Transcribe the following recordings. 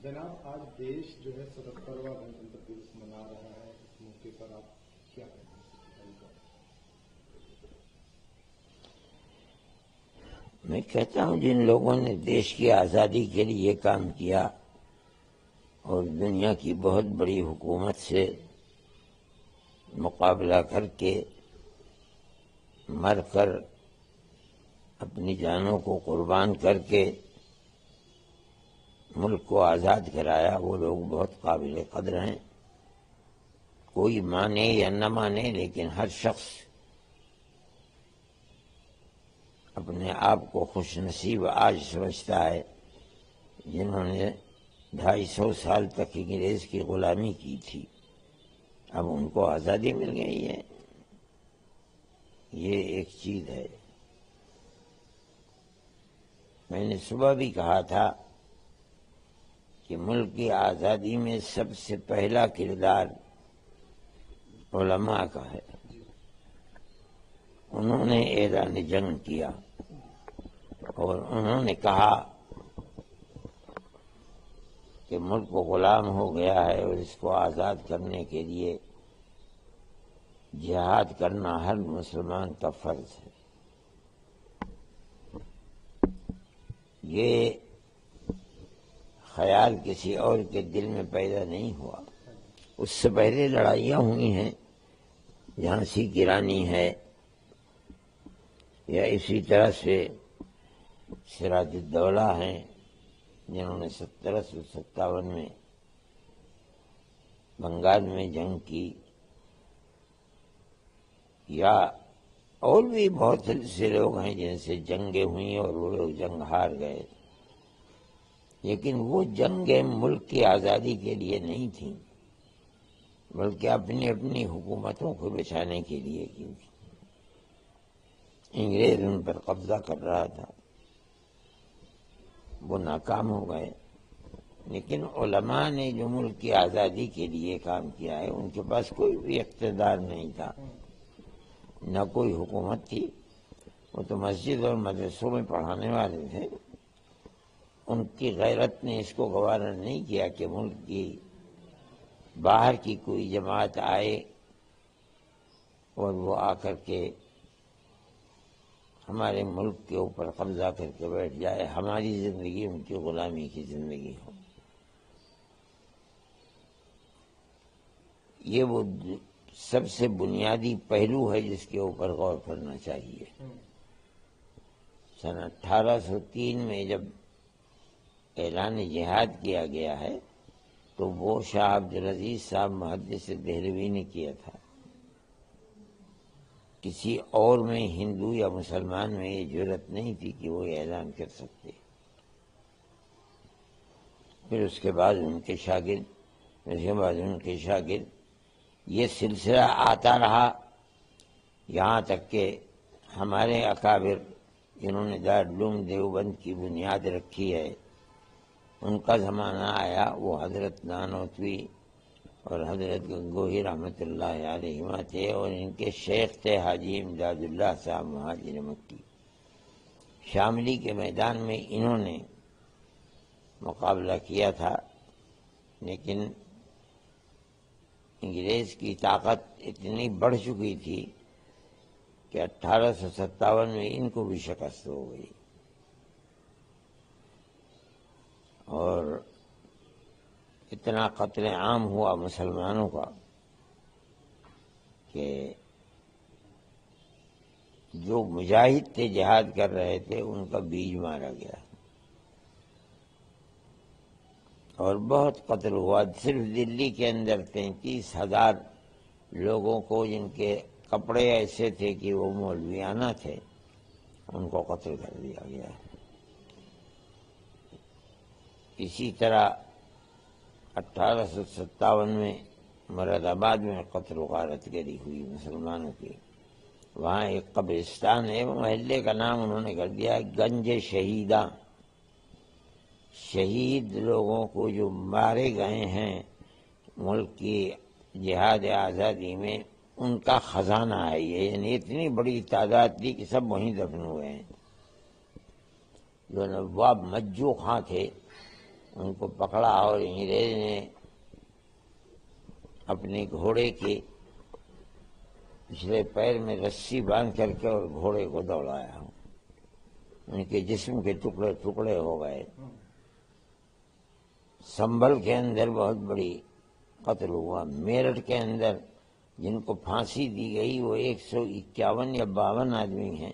جناب آج دیش جو ہے 77واں گنتنتر دیوس منا رہا ہے، اس موقع پر آپ کیا کہتے ہیں؟ میں کہتا ہوں جن لوگوں نے دیش کی آزادی کے لیے کام کیا اور دنیا کی بہت بڑی حکومت سے مقابلہ کر کے مر کر اپنی جانوں کو قربان کر کے ملک کو آزاد کرایا، وہ لوگ بہت قابل قدر ہیں۔ کوئی مانے یا نہ مانے، لیکن ہر شخص اپنے آپ کو خوش نصیب آج سمجھتا ہے جنہوں نے 250 سال تک انگریز کی غلامی کی تھی، اب ان کو آزادی مل گئی ہے۔ یہ ایک چیز ہے۔ میں نے صبح بھی کہا تھا کہ ملک کی آزادی میں سب سے پہلا کردار علماء کا ہے۔ انہوں نے اعلان جنگ کیا اور انہوں نے کہا کہ ملک کو غلام ہو گیا ہے اور اس کو آزاد کرنے کے لیے جہاد کرنا ہر مسلمان کا فرض ہے۔ یہ خیال کسی اور کے دل میں پیدا نہیں ہوا، اس سے پہلے لڑائیاں ہوئی ہیں، جھانسی کی رانی ہے، یا اسی طرح سے سراج الدولہ ہیں جنہوں نے 1757 میں بنگال میں جنگ کی، یا اور بھی بہت سے لوگ ہیں جن سے جنگیں ہوئیں اور وہ لوگ جنگ ہار گئے، لیکن وہ جنگیں ملک کی آزادی کے لیے نہیں تھیں، بلکہ اپنی اپنی حکومتوں کو بچانے کے لیے کی۔ انگریز ان پر قبضہ کر رہا تھا، وہ ناکام ہو گئے، لیکن علماء نے جو ملک کی آزادی کے لیے کام کیا ہے، ان کے پاس کوئی بھی اقتدار نہیں تھا، نہ کوئی حکومت تھی، وہ تو مسجد اور مدرسوں میں پڑھانے والے تھے۔ ان کی غیرت نے اس کو گوارا نہیں کیا کہ ملک کی باہر کی کوئی جماعت آئے اور وہ آ کر کے ہمارے ملک کے اوپر قبضہ کر کے بیٹھ جائے، ہماری زندگی ان کی غلامی کی زندگی ہو۔ یہ وہ سب سے بنیادی پہلو ہے جس کے اوپر غور کرنا چاہیے۔ سن 1803 میں جب اعلان جہاد کیا گیا ہے تو وہ شاہ عبدالعزیز صاحب محدث دہلوی نے کیا تھا، کسی اور میں ہندو یا مسلمان میں یہ جرات نہیں تھی کہ وہ اعلان کر سکتے۔ پھر اس کے بعد ان کے شاگرد یہ سلسلہ آتا رہا، یہاں تک کہ ہمارے اکابر جنہوں نے دارالعلوم دیوبند کی بنیاد رکھی ہے، ان کا زمانہ آیا، وہ حضرت نانوتوی اور حضرت گنگوہی رحمۃ اللہ علیہما تھے، اور ان کے شیخ تھے حاجی امداد اللہ صاحب مہاجر مکی۔ شاملی کے میدان میں انہوں نے مقابلہ کیا تھا، لیکن انگریز کی طاقت اتنی بڑھ چکی تھی کہ 1857 میں ان کو بھی شکست ہو گئی، اور اتنا قتل عام ہوا مسلمانوں کا کہ جو مجاہد تھے جہاد کر رہے تھے ان کا بیج مارا گیا، اور بہت قتل ہوا۔ صرف دلی کے اندر 33,000 لوگوں کو جن کے کپڑے ایسے تھے کہ وہ مولویانہ تھے، ان کو قتل کر دیا گیا۔ اسی طرح 1857 میں مراد آباد میں قتل و غارت گری ہوئی مسلمانوں کی۔ وہاں ایک قبرستان ہے، وہ محلے کا نام انہوں نے کر دیا گنج شہیداں۔ شہید لوگوں کو جو مارے گئے ہیں ملک کی جہاد آزادی میں، ان کا خزانہ ہے یہ، یعنی اتنی بڑی تعداد تھی کہ سب وہیں دفن ہوئے ہیں۔ جو نواب مجو خاں تھے ان کو پکڑا اور انگریز نے اپنے گھوڑے کے پچھلے پیر میں رسی باندھ کر کے اور گھوڑے کو دوڑایا، ان کے جسم کے ٹکڑے ٹکڑے ہو گئے۔ سنبھل کے اندر بہت بڑی قتل ہوا۔ میرٹھ کے اندر جن کو پھانسی دی گئی وہ 151 یا 52 آدمی ہیں،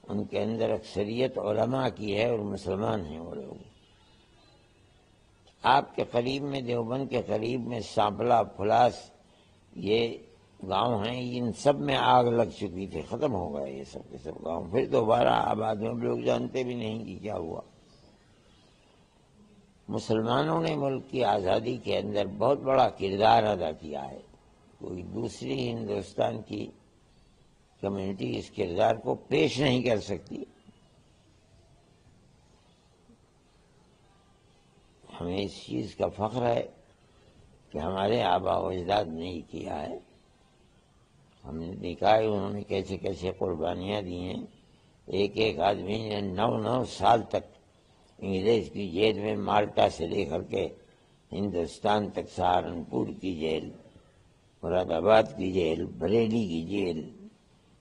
ان کے اندر اکثریت علماء کی ہے اور مسلمان ہیں وہ لوگ۔ آپ کے قریب میں، دیوبند کے قریب میں سانپلا، پھلاس، یہ گاؤں ہیں، ان سب میں آگ لگ چکی تھی، ختم ہو گئے یہ سب کے سب گاؤں، پھر دوبارہ آباد میں لوگ جانتے بھی نہیں کہ کیا ہوا۔ مسلمانوں نے ملک کی آزادی کے اندر بہت بڑا کردار ادا کیا ہے، کوئی دوسری ہندوستان کی کمیونٹی اس کردار کو پیش نہیں کر سکتی۔ ہمیں اس چیز کا فخر ہے کہ ہمارے آبا و اجداد نے یہ کیا ہے۔ ہم نے دیکھا ہے انہوں نے کیسے کیسے قربانیاں دی ہیں۔ ایک ایک آدمی نے 9 سال تک انگریز کی جیل میں، مالٹا سے لے کر کے ہندوستان تک، سہارنپور کی جیل، مراد آباد کی جیل، بریلی کی جیل،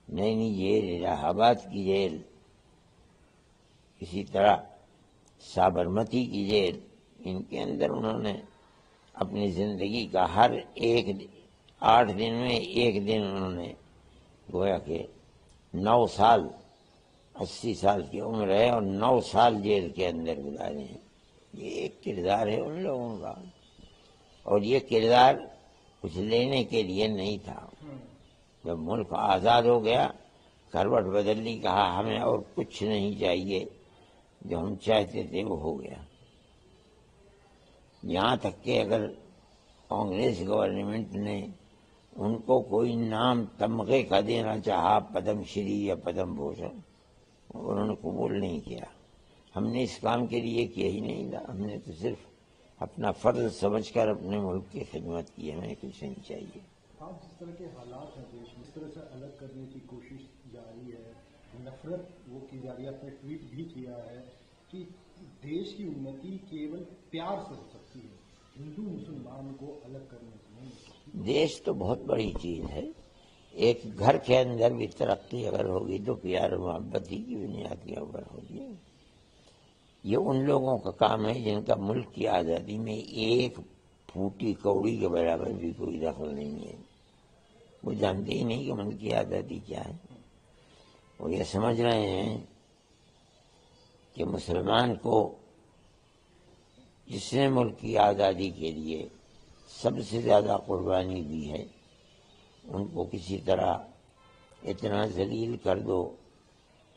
نینی جیل، الہ آباد کی جیل، اسی طرح سابرمتی کی جیل، ان کے اندر انہوں نے اپنی زندگی کا ہر ایک 8 دن میں ایک دن انہوں نے گویا کہ 9 سال، 80 سال کی عمر ہے اور 9 سال جیل کے اندر گزارے ہیں۔ یہ ایک کردار ہے ان لوگوں کا، اور یہ کردار کچھ لینے کے لیے نہیں تھا۔ جب ملک آزاد ہو گیا، کروٹ بدل لی، کہا ہمیں اور کچھ نہیں چاہیے، جو ہم چاہتے تھے وہ ہو گیا۔ یہاں تک کہ اگر کانگریس گورنمنٹ نے ان کو کوئی نام تمغے کا دینا چاہا، پدم شری یا پدم بھوشن، انہوں نے قبول نہیں کیا۔ ہم نے اس کام کے لیے کیا ہی نہیں تھا، ہم نے تو صرف اپنا فرض سمجھ کر اپنے ملک کی خدمت کی، ہمیں کچھ نہیں چاہیے۔ آج جس طرح کے حالات ہیں دیش میں، اس طرح سے الگ کرنے کی کوشش جاری ہے، نفرت وہ کی جا رہی ہے۔ آپ نے ٹویٹ بھی کیا ہے کہ دیش کی انتی کیول پیار سے ہو سکتی ہے، ہندو مسلمان کو الگ کرنے سے نہیں ہو سکتی۔ دیش تو بہت بڑی چیز ہے، ایک گھر کے اندر بھی ترقی اگر ہوگی تو پیار و محبت ہی کی بنیاد کے اوپر ہوگی۔ یہ ان لوگوں کا کام ہے جن کا ملک کی آزادی میں ایک پھوٹی کوڑی کے برابر بھی کوئی دخل نہیں ہے۔ وہ جانتے ہی نہیں کہ ملک کی آزادی کیا ہے۔ وہ یہ سمجھ رہے ہیں کہ مسلمان کو جس نے ملک کی آزادی کے لیے سب سے زیادہ قربانی دی ہے، ان کو کسی طرح اتنا ذلیل کر دو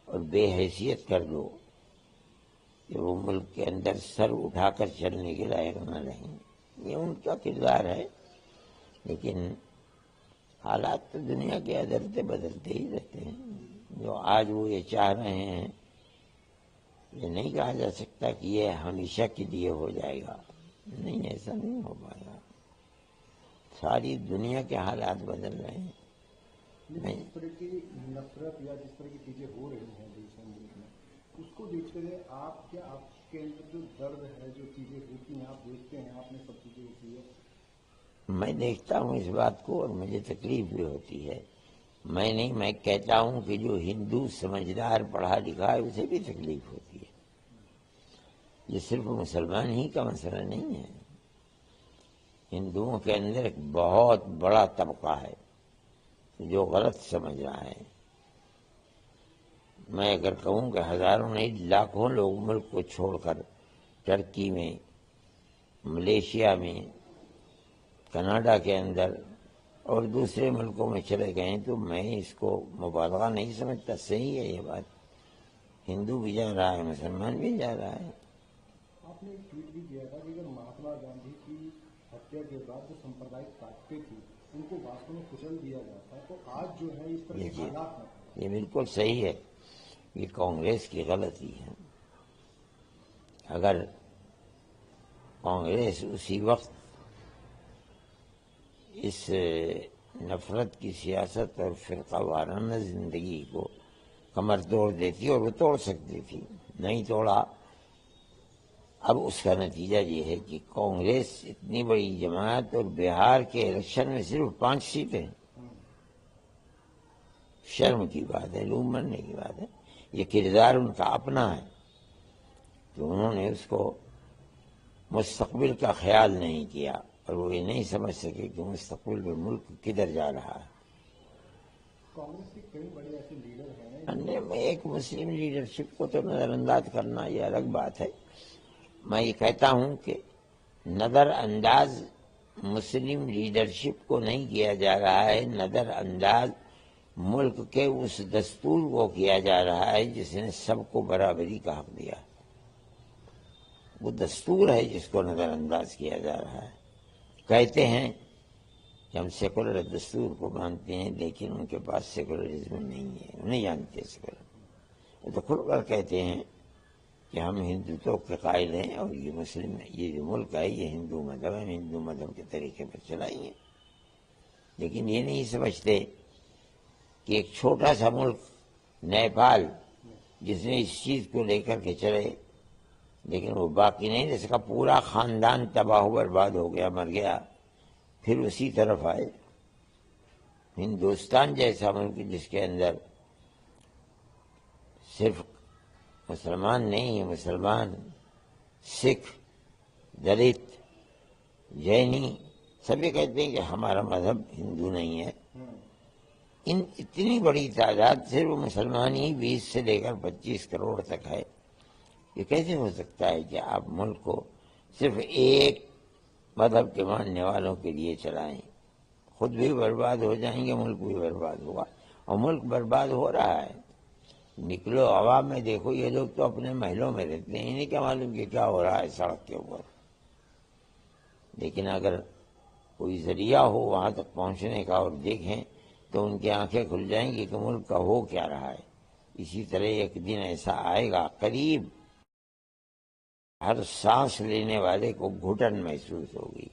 اور بے حیثیت کر دو کہ وہ ملک کے اندر سر اٹھا کر چلنے کے لائق نہ رہیں۔ یہ ان کا کردار ہے، لیکن حالات تو دنیا کے عدالتیں بدلتے ہی رہتے ہیں۔ جو آج وہ یہ چاہ رہے ہیں، یہ نہیں کہا جا سکتا کہ یہ ہمیشہ کے لیے ہو جائے گا، نہیں، ایسا نہیں ہو پائے گا۔ ساری دنیا کے حالات بدل رہے ہیں۔ جس طرح کی نفرت یا جس طرح کی چیزیں ہو رہی ہیں دیش ملک میں، اس کو دیکھتے ہوئے آپ کے اندر جو درد ہے، جو چیزیں ہوتی ہیں، آپ دیکھتے ہیں، آپ نے سب چیزیں ہوتی ہے۔ میں دیکھتا ہوں اس بات کو اور مجھے تکلیف بھی ہوتی ہے۔ میں کہتا ہوں کہ جو ہندو سمجھدار پڑھا لکھا ہے اسے بھی تکلیف ہوتی ہے۔ یہ صرف مسلمان ہی کا مسئلہ نہیں ہے، ہندوؤں کے اندر ایک بہت بڑا طبقہ ہے جو غلط سمجھ رہا ہے۔ میں اگر کہوں کہ ہزاروں نہیں لاکھوں لوگ ملک کو چھوڑ کر ترکی میں، ملیشیا میں، کینیڈا کے اندر اور دوسرے ملکوں میں چلے گئے تو میں اس کو مبالغہ نہیں سمجھتا، صحیح ہے یہ بات۔ ہندو بھی جا رہا ہے، مسلمان بھی جا رہا ہے۔ آپ نے ایک ٹویٹ بھی کیا تھا کہ اگر مہاتما گاندھی کی ہتیا کے بعد جو سمپردائک طاقتیں تھیں ان کو واستو میں کچل دیا جاتا تو آج جو ہے اس طرح کے حالات نہ تھے۔ یہ بالکل صحیح ہے، یہ کانگریس کی غلطی ہے۔ اگر کانگریس اسی وقت اس نفرت کی سیاست اور فرقہ وارانہ زندگی کو کمر توڑ دیتی، اور وہ توڑ سکتی تھی، نہیں توڑا۔ اب اس کا نتیجہ یہ ہے کہ کانگریس اتنی بڑی جماعت اور بہار کے الیکشن میں صرف 5 سیٹیں، شرم کی بات ہے، لوم مرنے کی بات ہے۔ یہ کردار ان کا اپنا ہے کہ انہوں نے اس کو مستقبل کا خیال نہیں کیا اور وہ یہ نہیں سمجھ سکے کہ مستقبل میں ملک کدھر جا رہا ہے۔ کانگریس کے کئی بڑے ایسے لیڈر ہیں میں ایک مسلم لیڈرشپ کو تو نظر انداز کرنا یہ الگ بات ہے۔ میں یہ کہتا ہوں کہ نظر انداز مسلم لیڈرشپ کو نہیں کیا جا رہا ہے، نظر انداز ملک کے اس دستور کو کیا جا رہا ہے جس نے سب کو برابری کا حق دیا۔ وہ دستور ہے جس کو نظر انداز کیا جا رہا ہے۔ کہتے ہیں کہ ہم سیکولر دستور کو مانتے ہیں، لیکن ان کے پاس سیکولرزم نہیں ہے، وہ نہیں جانتے سیکولر۔ وہ تو کھل کر کہتے ہیں کہ ہم ہندوتو کے قائل ہیں اور یہ مسلم یہ جو ملک ہے یہ ہندو مذہب ہے، ہندو مذہب کے طریقے پر چلائیں گے، لیکن یہ نہیں سمجھتے کہ ایک چھوٹا سا ملک نیپال جس نے اس چیز کو لے کر کے چلے، لیکن وہ باقی نہیں رہ سکا، پورا خاندان تباہ و برباد ہو گیا، مر گیا، پھر اسی طرف آئے۔ ہندوستان جیسا ملک جس کے اندر صرف مسلمان نہیں ہے، مسلمان، سکھ، دلت، جینی سب یہ کہتے ہیں کہ ہمارا مذہب ہندو نہیں ہے۔ ان اتنی بڑی تعداد صرف مسلمان ہی 20 سے لے کر 25 کروڑ تک ہے۔ یہ کیسے ہو سکتا ہے کہ آپ ملک کو صرف ایک مذہب کے ماننے والوں کے لیے چلائیں؟ خود بھی برباد ہو جائیں گے، ملک بھی برباد ہوگا، اور ملک برباد ہو رہا ہے۔ نکلو عوام میں دیکھو، یہ لوگ تو اپنے محلوں میں رہتے ہیں، انہیں کیا معلوم کہ کیا ہو رہا ہے سڑک کے اوپر۔ لیکن اگر کوئی ذریعہ ہو وہاں تک پہنچنے کا اور دیکھیں تو ان کی آنکھیں کھل جائیں گی کہ ملک کا ہو کیا رہا ہے۔ اسی طرح ایک دن ایسا آئے گا قریب، ہر سانس لینے والے کو گھٹن محسوس ہوگی،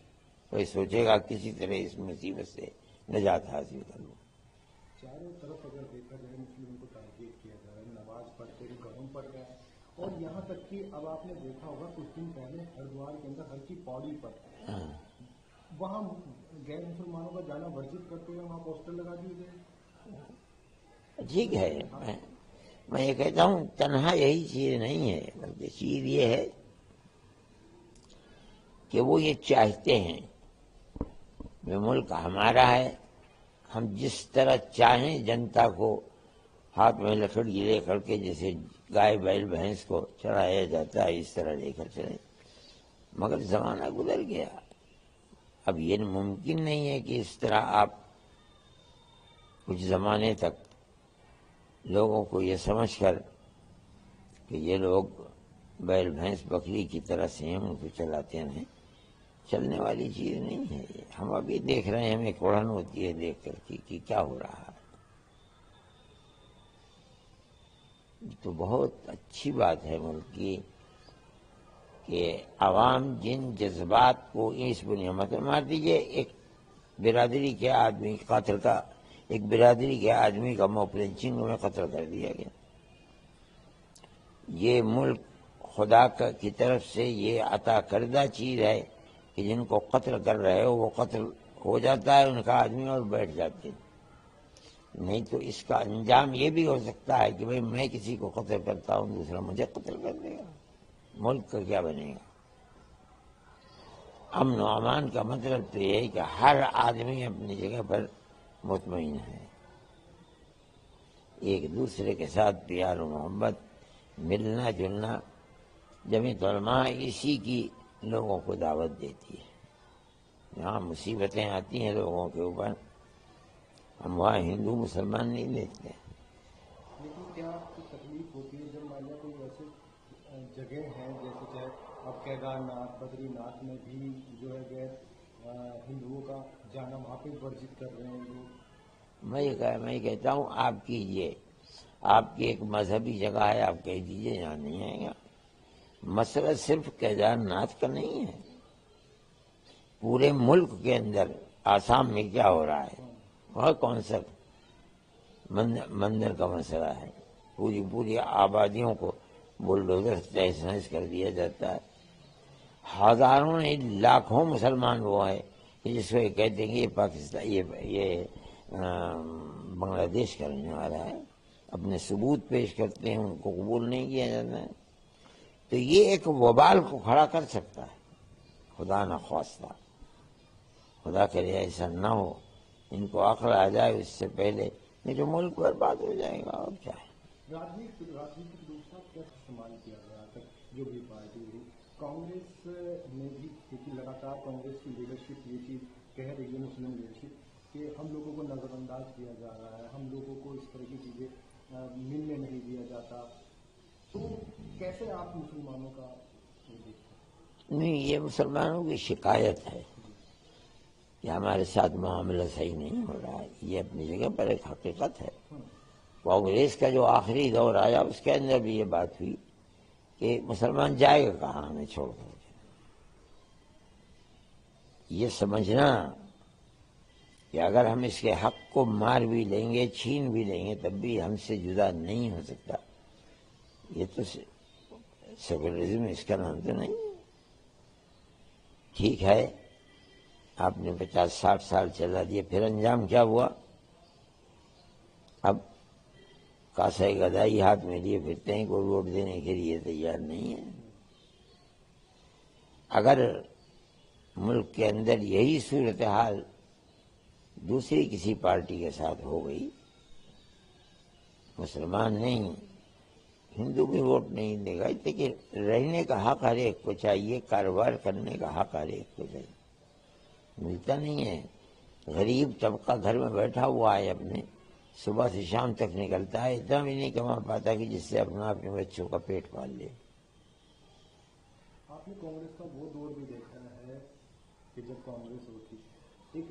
کوئی سوچے گا کسی طرح اس مصیبت سے نجات حاصل کر لوں۔ چاروں طرف اگر دیکھا جائے مسلموں کو ٹارگیٹ کیا جا رہا ہے، نماز پڑھتے ہوئے گھروں پر گئے، اور یہاں تک کہ اب آپ نے دیکھا ہوگا کچھ دن پہلے ہریدوار کے اندر ہر کی پوڑی پر وہاں غیر مسلمانوں کا جانا ورجت کرتے ہوئے وہاں پوسٹر لگا دیے گئے۔ ٹھیک ہے، میں یہ کہتا ہوں تنہا یہی چیز نہیں ہے، بلکہ چیز یہ ہے کہ وہ یہ چاہتے ہیں کہ ملک ہمارا ہے، ہم جس طرح چاہیں جنتا کو ہاتھ میں لکڑی لے کر کے جیسے گائے بیل بھینس کو چڑھایا جاتا ہے اس طرح لے کر چلیں۔ مگر زمانہ گزر گیا، اب یہ ممکن نہیں ہے کہ اس طرح آپ کچھ زمانے تک لوگوں کو یہ سمجھ کر کہ یہ لوگ بیل بھینس بکری کی طرح سے ہیں ان کو چلاتے ہیں، چلنے والی چیز نہیں ہے یہ۔ ہم ابھی دیکھ رہے ہیں، ہمیں کوڑھن ہوتی ہے دیکھ کر کہ کیا ہو رہا ہے۔ تو بہت اچھی بات ہے ملک کی کہ عوام جن جذبات کو اس بنیاد پر مار دیجیے، ایک برادری کے آدمی قاتل کا، ایک برادری کے آدمی کا موب لنچنگ میں قتل کر دیا گیا۔ یہ ملک خدا کی طرف سے یہ عطا کردہ چیز ہے کہ جن کو قتل کر رہے ہو وہ قتل ہو جاتا ہے ان کا آدمی اور بیٹھ جاتے ہیں۔ نہیں تو اس کا انجام یہ بھی ہو سکتا ہے کہ بھئی میں کسی کو قتل کرتا ہوں دوسرا مجھے قتل کر دے گا، ملک کا کیا بنے گا؟ امن و امان کا مطلب تو یہ ہے کہ ہر آدمی اپنی جگہ پر مطمئن ہے، ایک دوسرے کے ساتھ پیار و محبت، ملنا جلنا۔ جمعیت علماء اسی کی لوگوں کو دعوت دیتی ہے۔ جہاں مصیبتیں آتی ہیں لوگوں کے اوپر، ہم وہاں ہندو مسلمان نہیں دیکھتے۔ لیکن کیا آپ کو تکلیف ہوتی ہے جب مان لیا کوئی ایسے جگہ ہیں جیسے چاہے اب کیدار ناتھ، بدری ناتھ میں بھی جو ہے غیر ہندوؤں کا جانا وہاں پہ ورجت کر رہے ہیں لوگ؟ میں کہتا ہوں آپ کیجئے، آپ کی ایک مذہبی جگہ ہے، آپ کہہ دیجئے یہاں نہیں آئے گا۔ مسئلہ صرف کیدار ناتھ کا نہیں ہے، پورے ملک کے اندر آسام میں کیا ہو رہا ہے، وہاں کون سا مندر کا مسئلہ ہے، پوری آبادیوں کو بلڈوزر تحس نحس کر دیا جاتا ہے۔ ہزاروں نہیں لاکھوں مسلمان وہ ہے کہ جس کو یہ کہتے ہیں کہ یہ پاکستان یہ بنگلہ دیش کا رہنے والا ہے، اپنے ثبوت پیش کرتے ہیں، ان کو قبول نہیں کیا جاتا ہے. تو یہ ایک وبال کو کھڑا کر سکتا ہے. خدا نخواستہ، خدا کرے ایسا نہ ہو، ان کو عقل آ جائے اس سے پہلے، نہیں تو ملک برباد ہو جائے گا. اور کیا ہے. راجنیتک روپ سے کیسے استعمال کیا گیا تک جو بھی پارٹی ہوئی کانگریس نے بھی، کیونکہ لگاتار کانگریس کی لیڈرشپ یہ چیز کہہ رہی ہے، مسلم لیڈرشپ، کہ ہم لوگوں کو نظر انداز کیا جا رہا ہے، ہم لوگوں کو اس طرح کی چیزیں ملنے نہیں دیا جاتا. تو کیسے آپ مسلمانوں کا یہ دیکھتے ہیں؟ نہیں، یہ مسلمانوں کی شکایت ہے کہ ہمارے ساتھ معاملہ صحیح نہیں ہو رہا ہے. یہ اپنی جگہ پر ایک حقیقت ہے. کانگریس کا جو آخری دور آیا اس کے اندر بھی یہ بات ہوئی کہ مسلمان جائے گا کہاں ہمیں چھوڑ کر. یہ سمجھنا کہ اگر ہم اس کے حق کو مار بھی لیں گے، چھین بھی لیں گے، تب بھی ہم سے جدا نہیں ہو سکتا، یہ تو سیکولرزم اس کا نام تو نہیں. ٹھیک ہے، آپ نے 50-60 سال چلا دیا، پھر انجام کیا ہوا؟ اب کاسہ گدائی ہاتھ میں لیے پھرتے ہیں، کوئی ووٹ دینے کے لیے تیار نہیں ہے. اگر ملک کے اندر یہی صورتحال دوسری کسی پارٹی کے ساتھ ہو گئی، مسلمان نہیں، ہندو بھی ووٹ نہیں دے گا، لیکن رہنے کا حق ہر ایک کو چاہیے، کاروبار کرنے کا حق ہر ایک کو چاہیے. ملتا نہیں ہے. غریب طبقہ گھر میں بیٹھا ہوا ہے، اپنے صبح سے شام تک نکلتا ہے، اتنا بھی نہیں کما پاتا کہ جس سے اپنے بچوں کا پیٹ پال لے. آپ نے کانگریس کا وہ دور بھی دیکھا ہے کہ جب کانگریس ہوتی، ایک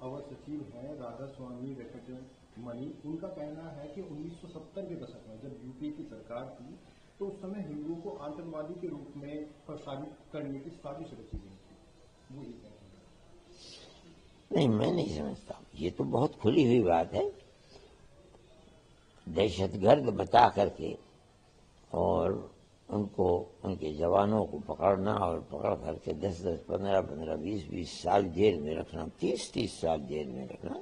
اور سچیو ہیں رادھا سوامی وینکٹ منی، ان کا کہنا ہے کہ 1970 کے دشک میں جب یو پی کی سرکار تھی تو اس سمے ہندوؤں کو آتنکوادی کے روپ میں پرسالت کرنے کی سازش رچی گئی تھی. وہی کہتے ہیں. نہیں، میں نہیں سمجھتا. یہ تو بہت کھلی ہوئی بات ہے. دہشت گرد بتا کر کے اور ان کو، ان کے جوانوں کو پکڑنا اور پکڑ کر کے 10-10, 15-15, 20-20 سال جیل میں رکھنا، 30-30 سال جیل میں رکھنا،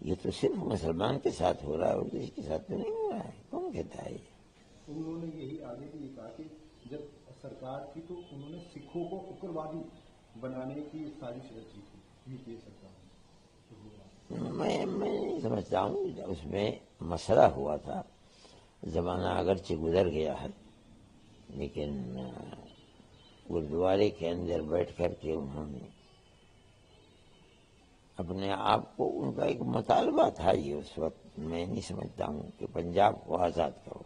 یہ تو صرف مسلمان کے ساتھ ہو رہا ہے اور کسی کے ساتھ تو نہیں ہو رہا ہے. کون کہتا ہے یہ؟ انہوں نے یہی آگے بھی کہا کہ جب سرکار تھی تو انہوں نے سکھوں کو اگروادی بنانے کی سازش رچی تھی یو پی اے سرکار نے. میں نہیں سمجھتا ہوں. اس میں مسئلہ ہوا تھا، زمانہ اگرچہ گزر گیا ہے، لیکن گردوارے کے اندر بیٹھ کر کے انہوں نے اپنے آپ کو، ان کا ایک مطالبہ تھا یہ اس وقت، میں نہیں سمجھتا ہوں کہ پنجاب کو آزاد کرو.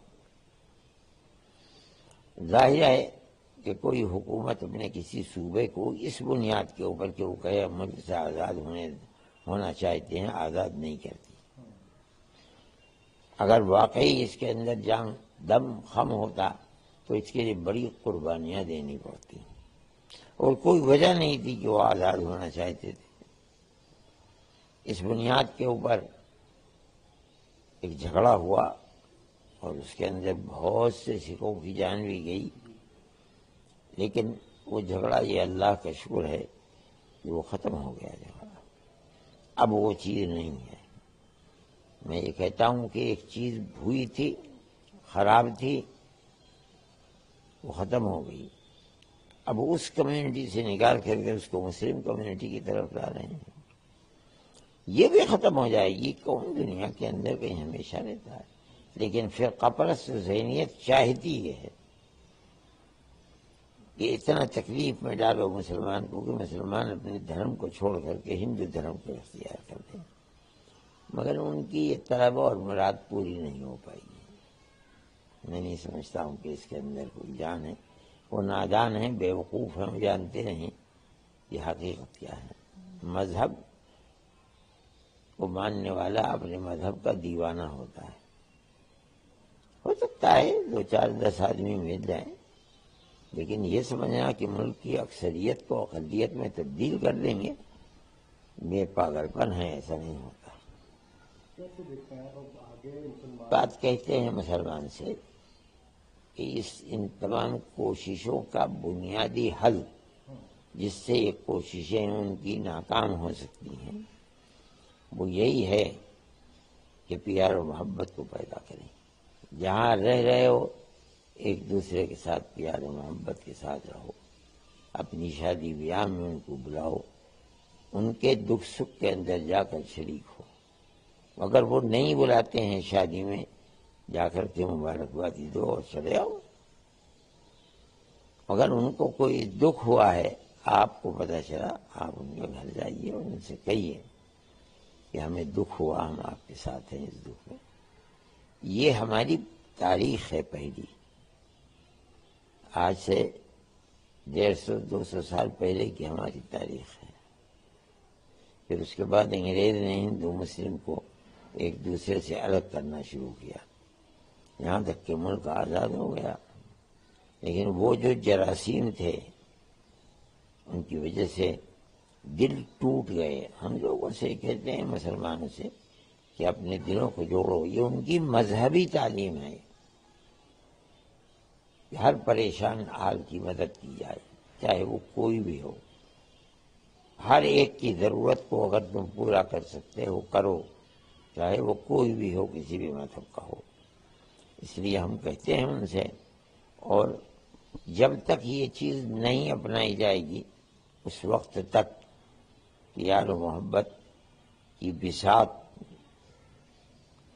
ظاہر ہے کہ کوئی حکومت اپنے کسی صوبے کو اس بنیاد کے اوپر کہ وہ کہے ملک سے آزاد ہونا چاہتے ہیں، آزاد نہیں کرتی. اگر واقعی اس کے اندر جان دم خم ہوتا تو اس کے لیے بڑی قربانیاں دینی پڑتی، اور کوئی وجہ نہیں تھی کہ وہ آزاد ہونا چاہتے تھے. اس بنیاد کے اوپر ایک جھگڑا ہوا اور اس کے اندر بہت سے سکھوں کی جان بھی گئی، لیکن وہ جھگڑا، یہ اللہ کا شکر ہے کہ وہ ختم ہو گیا جھگڑا. اب وہ چیز نہیں ہے. میں یہ کہتا ہوں کہ ایک چیز ہوئی تھی، خراب تھی، وہ ختم ہو گئی. اب اس کمیونٹی سے نکال کر کے اس کو مسلم کمیونٹی کی طرف لا رہے ہیں. یہ بھی ختم ہو جائے گی. کون دنیا کے اندر کہیں ہمیشہ رہتا ہے؟ لیکن فرقہ پرست ذہنیت چاہتی یہ ہے کہ اتنا تکلیف میں ڈالو مسلمان کو کہ مسلمان اپنے دھرم کو چھوڑ کر کے ہندو دھرم کو اختیار کر دیں. مگر ان کی یہ طلب اور مراد پوری نہیں ہو پائی ہے. میں نہیں سمجھتا ہوں کہ اس کے اندر کوئی جان ہے. وہ نادان ہیں، بے وقوف ہیں، وہ جانتے نہیں یہ حقیقت کیا ہے. مذہب کو ماننے والا اپنے مذہب کا دیوانہ ہوتا ہے. ہو سکتا ہے 2-4-10 آدمی مل جائیں، لیکن یہ سمجھنا کہ ملک کی اکثریت کو اقلیت میں تبدیل کر دیں گے، یہ پاگل پن ہے. ایسا نہیں ہوتا. کیسے دیکھتے ہیں اب آگے مسلمان بات کہتے ہیں مسلمان سے کہ ان تمام کوششوں کا بنیادی حل جس سے یہ کوششیں ان کی ناکام ہو سکتی ہیں وہ یہی ہے کہ پیار و محبت کو پیدا کریں. جہاں رہ رہے ہو ایک دوسرے کے ساتھ پیار و محبت کے ساتھ رہو، اپنی شادی بیاہ میں ان کو بلاؤ، ان کے دکھ سکھ کے اندر جا کر شریک ہو. اگر وہ نہیں بلاتے ہیں شادی میں، جا کر کے مبارکبادی دو اور چلے آؤ. اگر ان کو کوئی دکھ ہوا ہے، آپ کو پتہ چلا، آپ ان کے گھر جائیے اور ان سے کہیے کہ ہمیں دکھ ہوا، ہم آپ کے ساتھ ہیں اس دکھ میں. یہ ہماری تاریخ ہے پہلی. آج سے 150-200 سال پہلے کی ہماری تاریخ ہے. پھر اس کے بعد انگریز نے ہندو مسلم کو ایک دوسرے سے الگ کرنا شروع کیا، یہاں تک کہ ملک آزاد ہو گیا. لیکن وہ جو جراثیم تھے ان کی وجہ سے دل ٹوٹ گئے. ہم لوگوں سے کہتے ہیں مسلمانوں سے کہ اپنے دلوں کو جوڑو. یہ ان کی مذہبی تعلیم ہے کہ ہر پریشان حال کی مدد کی جائے، چاہے وہ کوئی بھی ہو. ہر ایک کی ضرورت کو اگر تم پورا کر سکتے ہو کرو، چاہے وہ کوئی بھی ہو، کسی بھی مذہب کا ہو. اس لیے ہم کہتے ہیں ان سے، اور جب تک یہ چیز نہیں اپنائی جائے گی اس وقت تک پیار و محبت کی بساط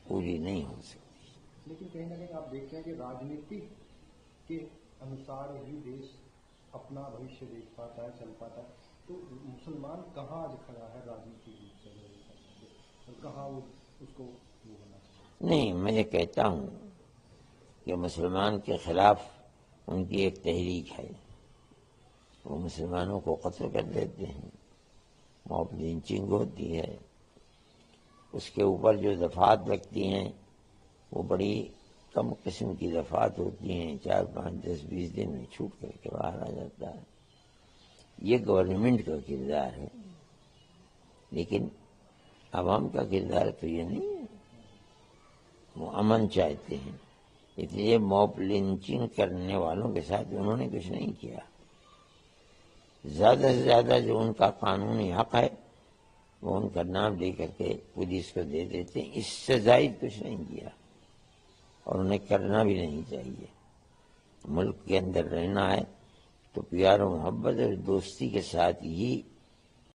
پوری نہیں ہو سکتی. لیکن کہیں نہ کہیں آپ دیکھتے ہیں کہ راجنیتی کے انوسار ہی دیش اپنا بھوشیہ دیکھ پاتا ہے، چل پاتا ہے. تو مسلمان کہاں آج کھڑا ہے راجنیتی روپ سے اور کہاں وہ اس کو وہ ہونا چاہیے؟ نہیں، میں یہ کہتا ہوں کہ مسلمان کے خلاف ان کی ایک تحریک ہے. وہ مسلمانوں کو قتل کر دیتے ہیں، موب لنچنگ ہوتی ہے. اس کے اوپر جو دفعات لگتی ہیں وہ بڑی کم قسم کی دفعات ہوتی ہیں، 4 5 10 20 دن میں چھوٹ کر کے باہر آ جاتا ہے. یہ گورنمنٹ کا کردار ہے، لیکن عوام کا کردار تو یہ نہیں ہے. وہ امن چاہتے ہیں، اس لیے موب لنچنگ کرنے والوں کے ساتھ انہوں نے کچھ نہیں کیا. زیادہ سے زیادہ جو ان کا قانونی حق ہے وہ ان کا نام لے کر کے پولیس کو دے دیتے ہیں. اس سے زائد کچھ نہیں کیا اور انہیں کرنا بھی نہیں چاہیے. ملک کے اندر رہنا ہے تو پیار و محبت اور دوستی کے ساتھ ہی